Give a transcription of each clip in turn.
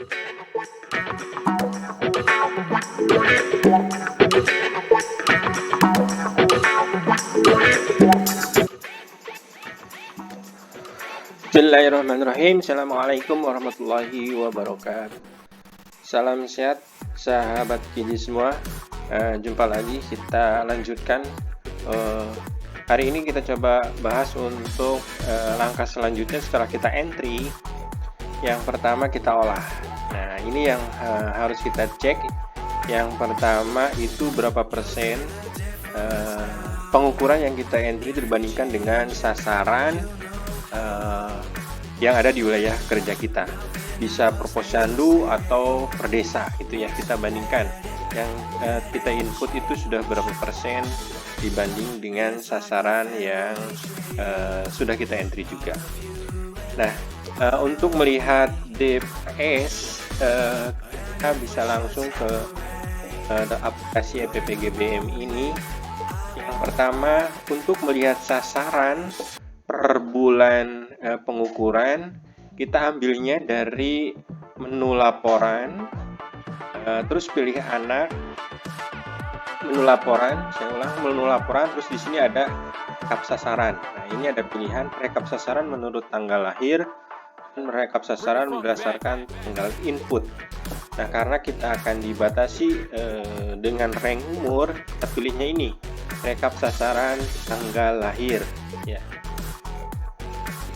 Bismillahirrahmanirrahim. Assalamualaikum warahmatullahi wabarakatuh. Salam sehat sahabat Kidi semua. Jumpa lagi, kita lanjutkan. Hari ini kita coba bahas untuk langkah selanjutnya setelah kita entry. Yang pertama kita olah. Nah, ini yang harus kita cek. Yang pertama itu berapa persen pengukuran yang kita entry dibandingkan dengan sasaran yang ada di wilayah kerja kita. Bisa per posyandu atau per desa, itu ya kita bandingkan. Yang kita input itu sudah berapa persen dibanding dengan sasaran yang sudah kita entry juga. Nah, untuk melihat DPS kita bisa langsung ke aplikasi EPPGBM ini. Yang pertama, untuk melihat sasaran per bulan pengukuran, kita ambilnya dari menu laporan, terus pilih anak, menu laporan, menu laporan, terus di sini ada rekap sasaran. Nah, ini ada pilihan rekap sasaran menurut tanggal lahir dan rekap sasaran berdasarkan tanggal input. Nah, karena kita akan dibatasi dengan rank umur, kita pilihnya ini, rekap sasaran tanggal lahir, ya.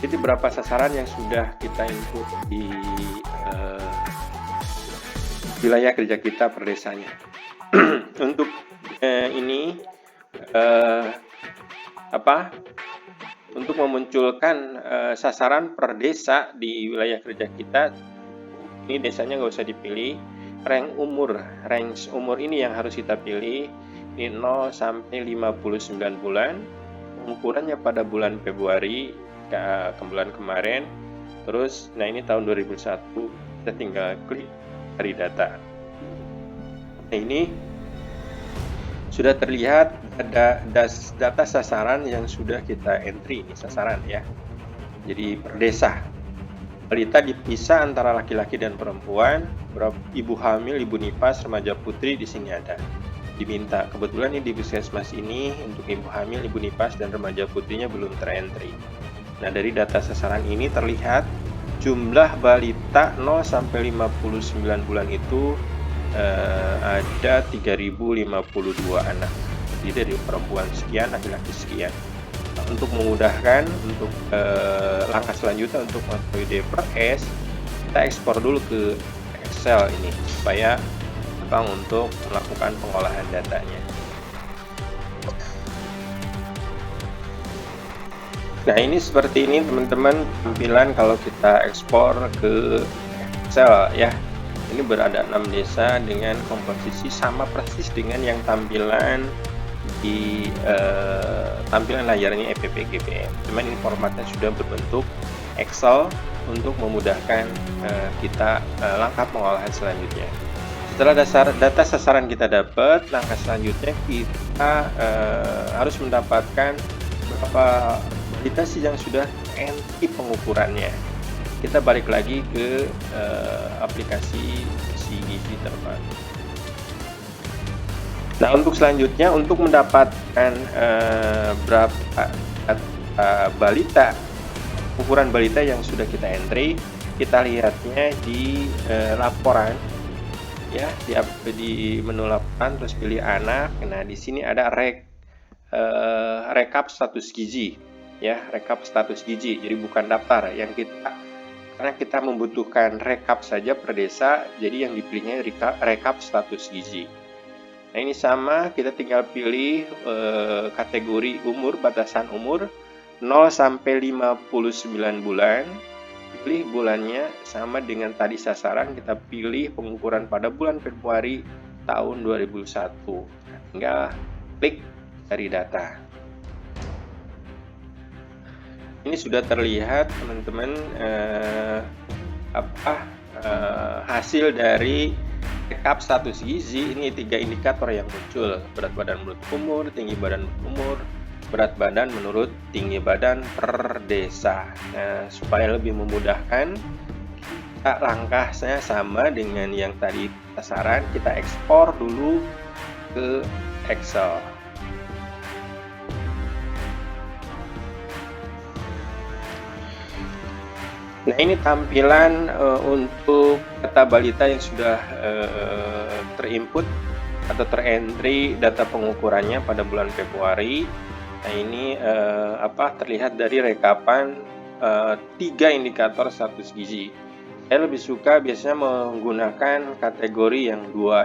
Jadi berapa sasaran yang sudah kita input di wilayah kerja kita per desanya. Untuk ini untuk memunculkan sasaran per desa di wilayah kerja kita, ini desanya nggak usah dipilih. Range umur ini yang harus kita pilih. Ini 0 sampai 59 bulan. Pengukurannya pada bulan Februari ke bulan kemarin. Terus, nah ini tahun 2001, kita tinggal klik cari data. Nah, ini sudah terlihat ada data sasaran yang sudah kita entry, ini sasaran ya. Jadi per desa. Balita dipisah antara laki-laki dan perempuan, ibu hamil, ibu nipas, remaja putri di sini ada. Diminta. Kebetulan ini di puskesmas ini untuk ibu hamil, ibu nipas dan remaja putrinya belum terentry. Nah, dari data sasaran ini terlihat jumlah balita 0 sampai 59 bulan itu ada 3052 anak. Jadi dari perempuan sekian, laki-laki sekian. Nah, untuk memudahkan untuk langkah selanjutnya untuk mengetahui DPS, kita ekspor dulu ke Excel ini supaya gampang untuk melakukan pengolahan datanya. Nah, ini seperti ini teman-teman tampilan kalau kita ekspor ke Excel ya. Ini berada 6 desa dengan komposisi sama persis dengan yang tampilan di tampilan layarnya EPPGBM. Cuman ini formatnya sudah berbentuk Excel untuk memudahkan kita langkah pengolahan selanjutnya. Setelah data sasaran kita dapat, langkah selanjutnya kita harus mendapatkan berapa balita sih yang sudah entry pengukurannya. Kita balik lagi ke aplikasi gizi terpadu. Nah, untuk selanjutnya untuk mendapatkan berapa balita, ukuran balita yang sudah kita entry, kita lihatnya di laporan ya, di menu laporan, terus pilih anak. Nah, di sini ada rekap status gizi ya, rekap status gizi. Jadi bukan daftar yang karena kita membutuhkan rekap saja per desa, jadi yang dipilihnya rekap status gizi. Nah, ini sama, kita tinggal pilih kategori umur, batasan umur 0 sampai 59 bulan. Pilih bulannya sama dengan tadi sasaran, kita pilih pengukuran pada bulan Februari tahun 2001. Nah, tinggal klik cari data. Ini sudah terlihat teman-teman hasil dari rekap status gizi. Ini 3 indikator yang muncul: berat badan menurut umur, tinggi badan menurut umur, berat badan menurut tinggi badan per desa. Nah, supaya lebih memudahkan, langkahnya sama dengan yang tadi sasaran, kita ekspor dulu ke Excel. Nah, ini tampilan untuk data balita yang sudah terinput atau terentry data pengukurannya pada bulan Februari. Nah, ini terlihat dari rekapan 3 indikator status gizi. Saya lebih suka biasanya menggunakan kategori yang dua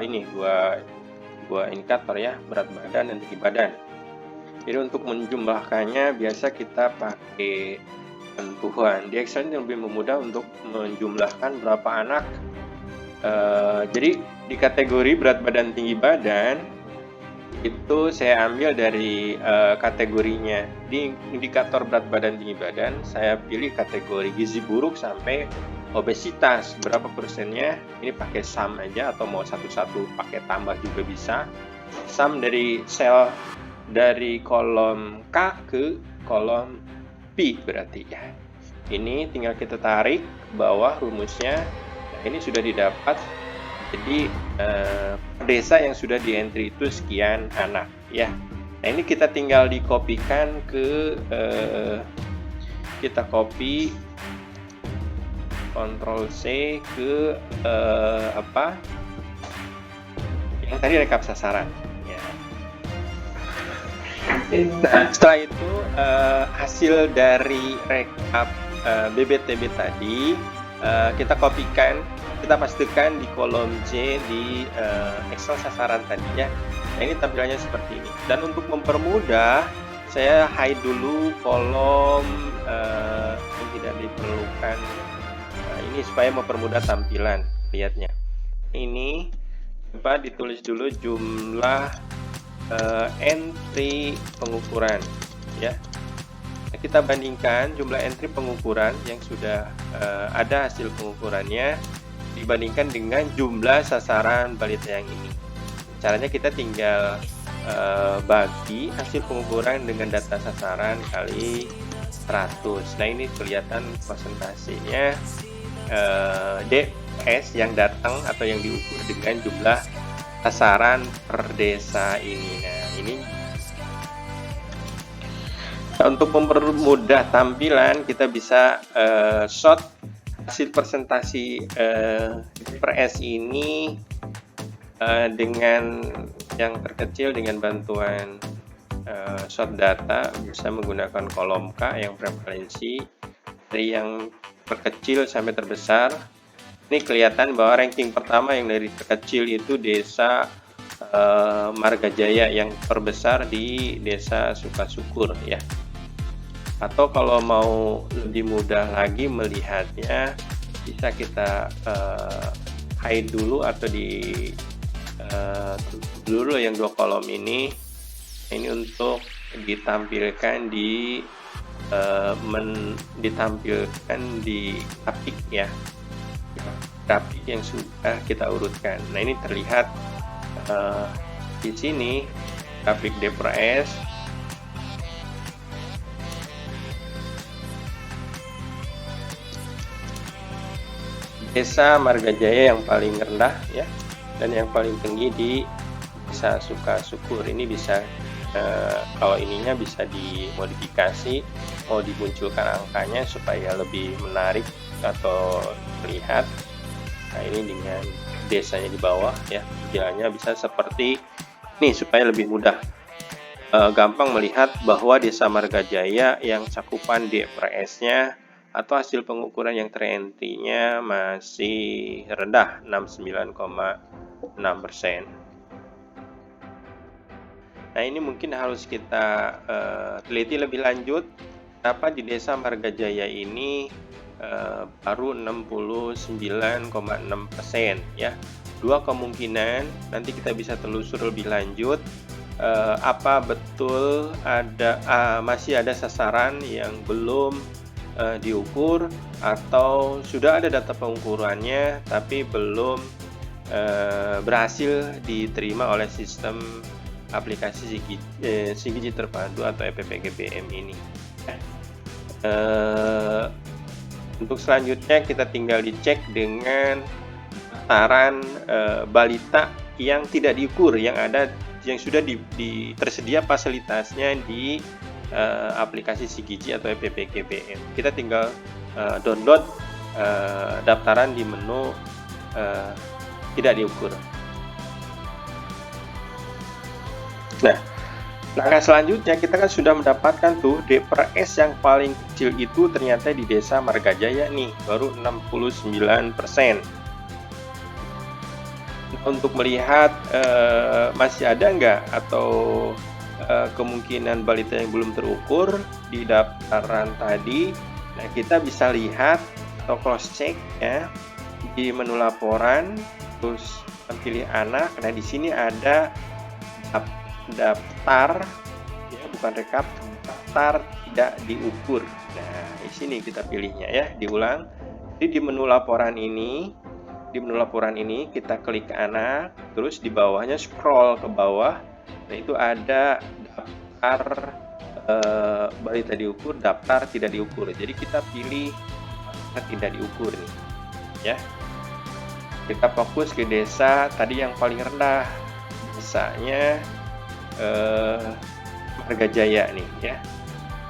indikator ya, berat badan dan tinggi badan. Jadi untuk menjumlahkannya biasa kita pakai sentuhan. Di Excel ini lebih mudah untuk menjumlahkan berapa anak. Jadi di kategori berat badan tinggi badan itu saya ambil dari kategorinya. Di indikator berat badan tinggi badan saya pilih kategori gizi buruk sampai obesitas. Berapa persennya? Ini pakai sum aja atau mau satu-satu pakai tambah juga bisa. Sum dari sel dari kolom K ke kolom P berarti ya. Ini tinggal kita tarik ke bawah rumusnya. Nah, ini sudah didapat. Jadi desa yang sudah di entry itu sekian anak ya. Nah, ini kita tinggal dikopikan ke kita copy Ctrl C ke yang tadi rekap sasaran ya. Nah, setelah itu hasil dari rekap BBTB tadi kita kopikan, kita pastikan di kolom C di Excel sasaran tadi ya. Nah, ini tampilannya seperti ini. Dan untuk mempermudah, saya hide dulu kolom yang tidak diperlukan. Nah, ini supaya mempermudah tampilan lihatnya. Ini coba ditulis dulu jumlah entry pengukuran ya. Nah, kita bandingkan jumlah entry pengukuran yang sudah ada hasil pengukurannya dibandingkan dengan jumlah sasaran balita yang ini. Caranya kita tinggal bagi hasil pengukuran dengan data sasaran kali 100. Nah, ini kelihatan persentasenya DS yang datang atau yang diukur dengan jumlah sasaran per desa ini. Nah, ini untuk mempermudah tampilan kita bisa shot hasil presentasi per S ini dengan yang terkecil dengan bantuan shot data, bisa menggunakan kolom K yang prevalensi dari yang terkecil sampai terbesar. Ini kelihatan bahwa ranking pertama yang dari terkecil itu desa Margajaya, yang terbesar di desa Sukasyukur ya. Atau kalau mau lebih mudah lagi melihatnya, bisa kita hide dulu atau dulu yang 2 kolom ini. Ini untuk ditampilkan ditampilkan di grafik ya, grafik yang sudah kita urutkan. Nah, ini terlihat di sini grafik D per S. Desa Margajaya yang paling rendah ya, dan yang paling tinggi di desa Sukasyukur. Ini bisa kalau ininya bisa dimodifikasi, mau dimunculkan angkanya supaya lebih menarik atau terlihat. Nah, ini dengan desanya di bawah ya, jalannya bisa seperti ini supaya lebih mudah gampang melihat bahwa desa Margajaya yang cakupan D per S-nya atau hasil pengukuran yang terentry-nya masih rendah, 69,6%. Nah, ini mungkin harus kita teliti lebih lanjut kenapa di desa Margajaya ini baru 69,6% ya. 2 kemungkinan, nanti kita bisa telusur lebih lanjut apa betul masih ada sasaran yang belum diukur, atau sudah ada data pengukurannya tapi belum berhasil diterima oleh sistem aplikasi Sigigi Terpadu atau EPPGBM ini. Untuk selanjutnya kita tinggal dicek dengan daftaran balita yang tidak diukur, yang sudah tersedia fasilitasnya di aplikasi Sigiji atau EPPKBM. Kita tinggal download daftaran di menu tidak diukur. Nah, langkah selanjutnya kita kan sudah mendapatkan tuh D/S yang paling kecil itu ternyata di Desa Margajaya nih, baru 69%. Untuk melihat masih ada nggak atau kemungkinan balita yang belum terukur di daftaran tadi, nah kita bisa lihat atau cross check ya di menu laporan, terus pilih anak. Nah di sini ada daftar ya, bukan rekap, daftar tidak diukur. Nah di sini kita pilihnya ya, diulang. Jadi di menu laporan ini kita klik anak, terus di bawahnya scroll ke bawah. Nah itu ada daftar balita diukur, daftar tidak diukur. Jadi kita pilih tidak diukur nih ya. Kita fokus ke desa tadi yang paling rendah, desanya Margajaya nih ya.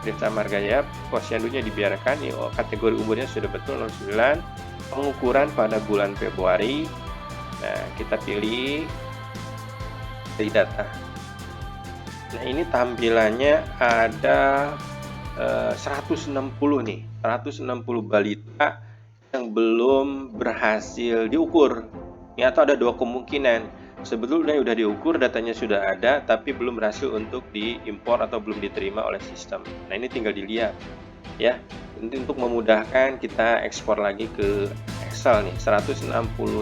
Desa Margajaya, posyandunya dibiarkan nih, kategori umurnya sudah betul 09, pengukuran pada bulan Februari. Nah kita pilih dari data. Nah ini tampilannya ada 160 nih, 160 balita yang belum berhasil diukur. Ya, atau ada dua kemungkinan. Sebetulnya sudah diukur, datanya sudah ada, tapi belum berhasil untuk diimpor atau belum diterima oleh sistem. Nah ini tinggal dilihat ya. Untuk memudahkan kita ekspor lagi ke Excel nih, 160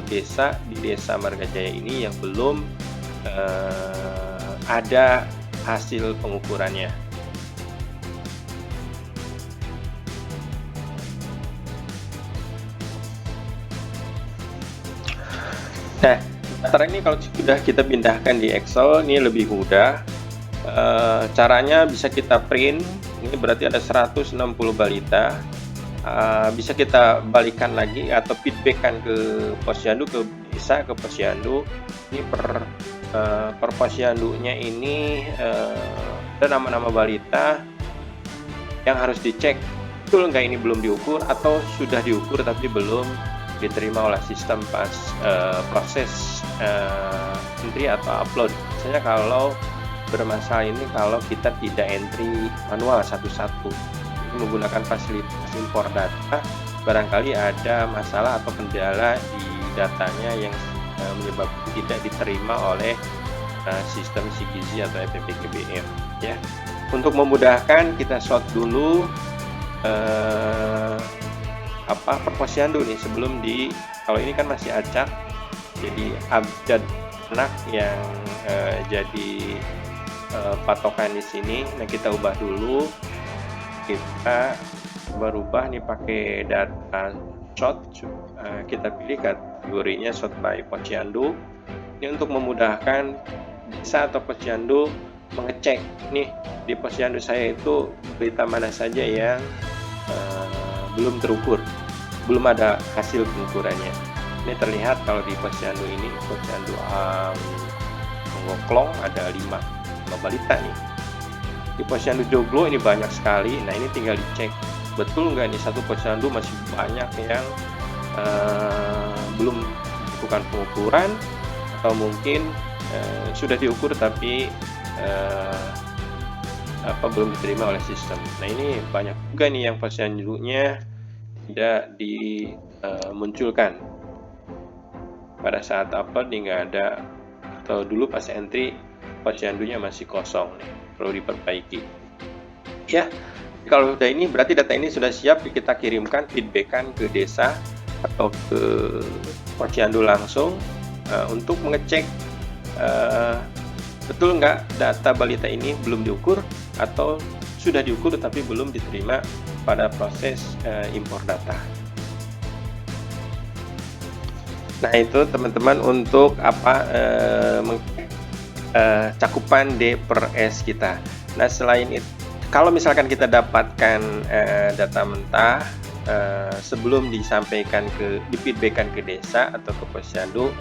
desa di Desa Margajaya ini yang belum ada hasil pengukurannya. Nah, daftar ini kalau sudah kita pindahkan di Excel, ini lebih mudah. Caranya bisa kita print, ini berarti ada 160 balita. Bisa kita balikan lagi atau feedbackkan ke posyandu, ke desa, ke posyandu. Ini per posyandunya ini ada nama-nama balita yang harus dicek betul nggak ini belum diukur atau sudah diukur tapi belum diterima oleh sistem pas proses entry atau upload. Misalnya kalau bermasalah ini kalau kita tidak entry manual satu-satu, menggunakan fasilitas impor data, barangkali ada masalah atau kendala di datanya yang menyebabkan tidak diterima oleh sistem Sigiji atau EPPKBM ya. Untuk memudahkan kita sort dulu per posyandu nih sebelum kalau ini kan masih acak, jadi abjad anak yang jadi patokan di sini. Nah kita ubah dulu, kita berubah nih pakai data sort, kita pilih kategorinya sort by posyandu. Ini untuk memudahkan desa atau posyandu mengecek nih di posyandu saya itu berita mana saja yang belum terukur, belum ada hasil pengukurannya. Ini terlihat kalau di posyandu ini, posyandu Ngoklong ada 5 balita nih. Di posyandu Joglo ini banyak sekali. Nah ini tinggal dicek betul nggak nih satu posyandu masih banyak yang belum melakukan pengukuran, atau mungkin sudah diukur tapi belum diterima oleh sistem. Nah ini banyak juga nih yang posyandunya tidak dimunculkan pada saat upload, nih nggak ada, atau dulu pas entry posyandunya masih kosong nih, perlu diperbaiki ya. Kalau udah ini berarti data ini sudah siap kita kirimkan, feedbackkan ke desa atau ke posyandu langsung untuk mengecek betul nggak data balita ini belum diukur atau sudah diukur tapi belum diterima pada proses impor data. Nah itu teman-teman untuk cakupan D/S kita. Nah selain itu, kalau misalkan kita dapatkan data mentah sebelum disampaikan di-feedback-kan ke desa atau ke posyandu,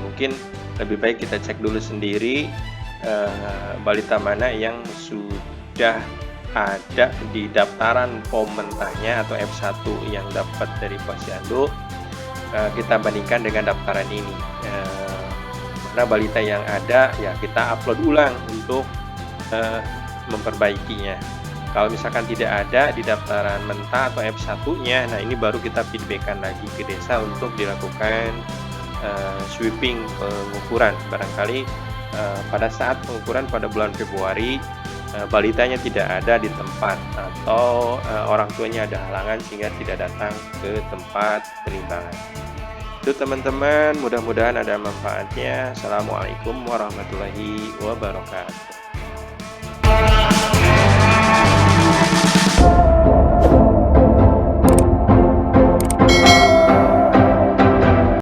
mungkin lebih baik kita cek dulu sendiri balita mana yang sudah ada di daftaran POM mentahnya atau F1 yang dapat dari posyandu, kita bandingkan dengan daftaran ini. Mana balita yang ada ya kita upload ulang untuk memperbaikinya. Kalau misalkan tidak ada di daftaran mentah atau F1-nya, nah ini baru kita feedback-kan lagi ke desa untuk dilakukan sweeping pengukuran. Barangkali pada saat pengukuran pada bulan Februari, balitanya tidak ada di tempat atau orang tuanya ada halangan sehingga tidak datang ke tempat penimbangan. Itu teman-teman, mudah-mudahan ada manfaatnya. Assalamualaikum warahmatullahi wabarakatuh.